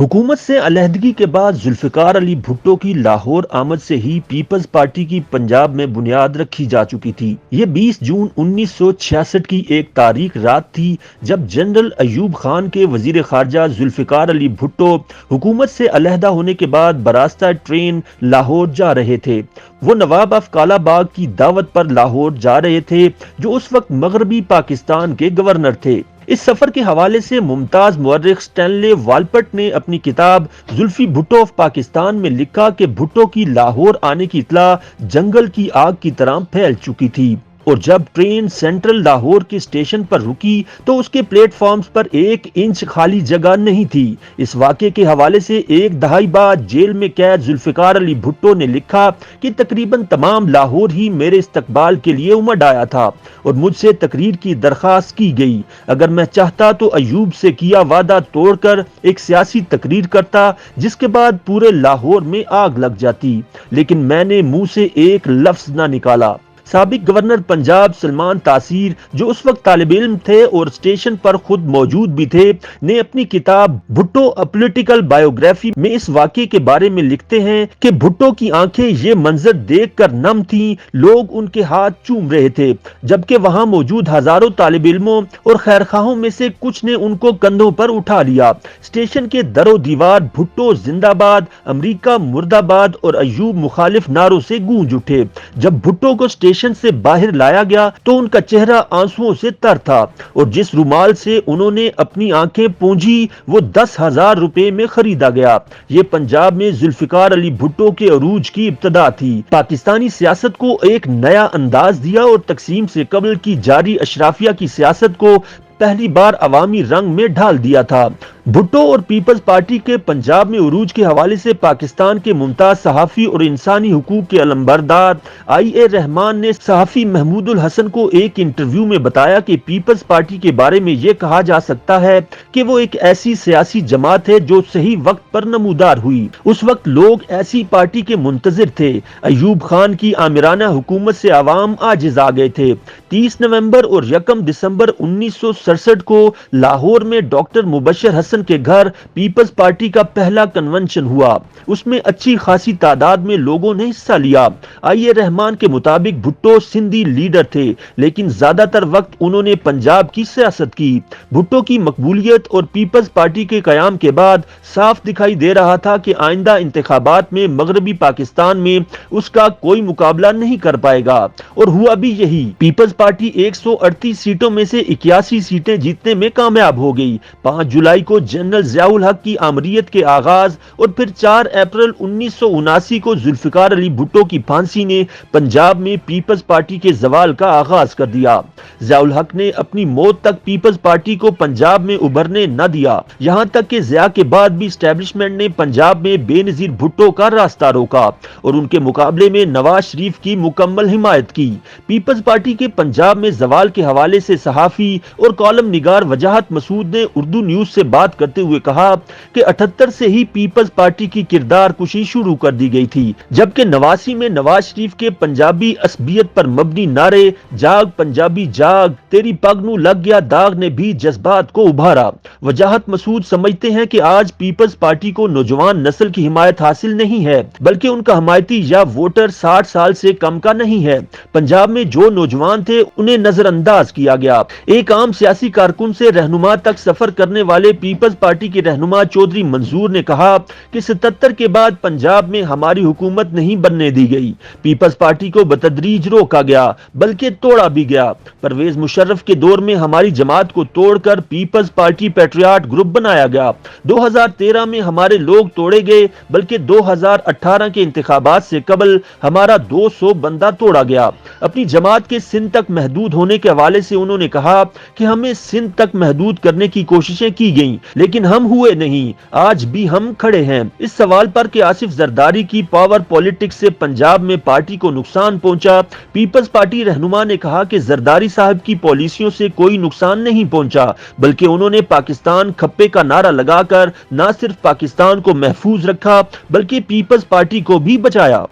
हुकूमत से अलहदगी के बाद जुल्फ़िकार अली भुट्टो की लाहौर आमद से ही पीपल्स पार्टी की पंजाब में बुनियाद रखी जा चुकी थी। ये 20 जून 1966 की एक तारीख रात थी जब जनरल अयूब खान के वजीर खारजा जुल्फ़िकार अली भुट्टो हुकूमत से अलहदा होने के बाद बरास्ता ट्रेन लाहौर जा रहे थे। वो नवाब ऑफ कालाबाग की दावत पर लाहौर जा रहे थे, जो उस वक्त मगरबी पाकिस्तान के गवर्नर थे। इस सफर के हवाले से मुमताज मुअर्रिख स्टैनले वालपट ने अपनी किताब जुल्फी भुट्टो ऑफ पाकिस्तान में लिखा कि भुट्टो की लाहौर आने की इत्तला जंगल की आग की तरह फैल चुकी थी और जब ट्रेन सेंट्रल लाहौर के स्टेशन पर रुकी तो उसके प्लेटफॉर्म्स पर 1 इंच खाली जगह नहीं थी। इस वाक़े के हवाले से एक दहाई बाद जेल में कैद जुल्फ़िकार अली भुट्टो ने लिखा कि तकरीबन तमाम लाहौर ही मेरे इस्तकबाल के लिए उमड़ आया था और मुझसे तकरीर की दरख्वास्त की गई। अगर मैं चाहता तो अयूब से किया वादा तोड़कर एक सियासी तकरीर करता जिसके बाद पूरे लाहौर में आग लग जाती, लेकिन मैंने मुंह से एक लफ्ज ना निकाला। साबिक गवर्नर पंजाब सलमान तासीर, जो उस वक्त तालिब इल्म थे और स्टेशन पर खुद मौजूद भी थे, ने अपनी किताब भुट्टो अ पॉलिटिकल बायोग्राफी में इस वाक़े के बारे में लिखते हैं कि भुट्टो की आंखें ये मंजर देखकर नम थीं, लोग उनके हाथ चूम रहे थे, जबकि वहां मौजूद हजारों तालिब इल्मों और खैरखाहों में से कुछ ने उनको कंधों पर उठा लिया। स्टेशन के दरो दीवार भुट्टो जिंदाबाद, अमरीका मुर्दाबाद और अयूब मुखालिफ नारों से गूंज उठे। जब भुट्टो को स्टेशन से बाहर लाया गया तो उनका चेहरा आंसुओं से तर था और जिस रुमाल से उन्होंने अपनी आंखें पूंजी वो 10,000 रुपए में खरीदा गया। ये पंजाब में जुल्फ़िकार अली भुट्टो के अरूज की इब्तदा थी। पाकिस्तानी सियासत को एक नया अंदाज दिया और तकसीम से कबल की जारी अशराफिया की सियासत को पहली बार अवामी रंग में ढाल दिया था। भुट्टो और पीपल्स पार्टी के पंजाब में उरूज के हवाले से पाकिस्तान के मुमताज सहाफ़ी और इंसानी हुकूक के अलमबरदार IA रहमान ने सहाफ़ी महमूदुल हसन को एक इंटरव्यू में बताया कि पीपल्स पार्टी के बारे में यह कहा जा सकता है कि वो एक ऐसी सियासी जमात है जो सही वक्त पर नमूदार हुई। उस वक्त लोग ऐसी पार्टी के मुंतजिर थे। अयूब खान की आमिराना हुकूमत से आवाम आजिज आ गए थे। 30 नवंबर और 1 दिसंबर 1967 को लाहौर में डॉक्टर मुबशर हसन के घर पीपल्स पार्टी का पहला कन्वेंशन हुआ। उसमें अच्छी खासी तादाद में लोगों ने हिस्सा लिया। IA रहमान के मुताबिक भुट्टो सिंधी लीडर थे, लेकिन ज्यादातर वक्त उन्होंने पंजाब की सियासत की। भुट्टो की मकबूलियत और पीपल्स पार्टी के कयाम के बाद साफ दिखाई दे रहा था कि आइंदा इंतखाबात में मगरबी पाकिस्तान में उसका कोई मुकाबला नहीं कर पाएगा और हुआ भी यही। पीपल्स पार्टी 138 सीटों में से 81 सीटें जीतने में कामयाब हो गई। 5 जुलाई को जनरल ज़ियाउल हक की आमरीत के आगाज और फिर 4 अप्रैल 1979 को जुल्फ़िकार अली भुट्टो की फांसी ने पंजाब में पीपल्स पार्टी के जवाल का आगाज कर दिया। ज़ियाउल हक ने अपनी मौत तक पीपल्स पार्टी को पंजाब में उभरने न दिया, यहां तक कि ज़िया के बाद भी एस्टेब्लिशमेंट ने पंजाब में बेनजीर भुट्टो का रास्ता रोका और उनके मुकाबले में नवाज शरीफ की मुकम्मल हिमायत की। पीपल्स पार्टी के पंजाब में जवाल के हवाले से सहाफी और कॉलम निगार वजाहत मसूद ने उर्दू न्यूज से बात करते हुए कहा कि 78 से ही पीपल्स पार्टी की किरदार कुशी शुरू कर दी गई थी, जबकि 89 में नवाज शरीफ के पंजाबी असबियत पर मबनी नारे जाग पंजाबी जाग, तेरी पग नू लग गया दाग ने भी जज्बात को उभारा। वजाहत मसूद समझते हैं कि आज पीपल्स पार्टी को नौजवान नस्ल की हिमायत हासिल नहीं है, बल्कि उनका हमायती या वोटर 60 साल से कम का नहीं है। पंजाब में जो नौजवान थे उन्हें नजरअंदाज किया गया। एक आम सियासी कारकुन से रहनुमा तक सफर करने वाले पीपल्स पार्टी के रहनुमा चौधरी मंजूर ने कहा कि 77 के बाद पंजाब में हमारी हुकूमत नहीं बनने दी गई। पीपल्स पार्टी को बतदरीज रोका गया, बल्कि तोड़ा भी गया। परवेज मुशर्रफ के दौर में हमारी जमात को तोड़कर पीपल्स पार्टी पैट्रियाट ग्रुप बनाया गया। 2013 में हमारे लोग तोड़े गए, बल्कि 2018 के इंतखाबात से कबल हमारा 200 बंदा तोड़ा गया। अपनी जमात के सिंध तक महदूद होने के हवाले से उन्होंने कहा कि हमें सिंध तक महदूद करने की कोशिशें की गईं, लेकिन हम हुए नहीं। आज भी हम खड़े हैं। इस सवाल पर कि आसिफ जरदारी की पावर पॉलिटिक्स से पंजाब में पार्टी को नुकसान पहुंचा, पीपल्स पार्टी रहनुमा ने कहा कि जरदारी साहब की पॉलिसियों से कोई नुकसान नहीं पहुंचा, बल्कि उन्होंने पाकिस्तान खप्पे का नारा लगाकर न सिर्फ पाकिस्तान को महफूज रखा, बल्कि पीपल्स पार्टी को भी बचाया।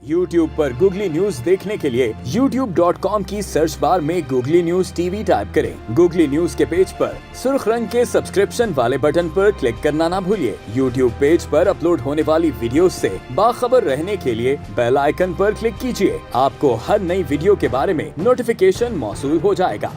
YouTube पर गूगली न्यूज देखने के लिए youtube.com की सर्च बार में गूगली न्यूज टीवी टाइप करें। गूगली न्यूज के पेज पर सुर्ख रंग के सब्सक्रिप्शन वाले बटन पर क्लिक करना ना भूलिए। YouTube पेज पर अपलोड होने वाली वीडियो से बाखबर रहने के लिए बेल आइकन पर क्लिक कीजिए। आपको हर नई वीडियो के बारे में नोटिफिकेशन मौसूल हो जाएगा।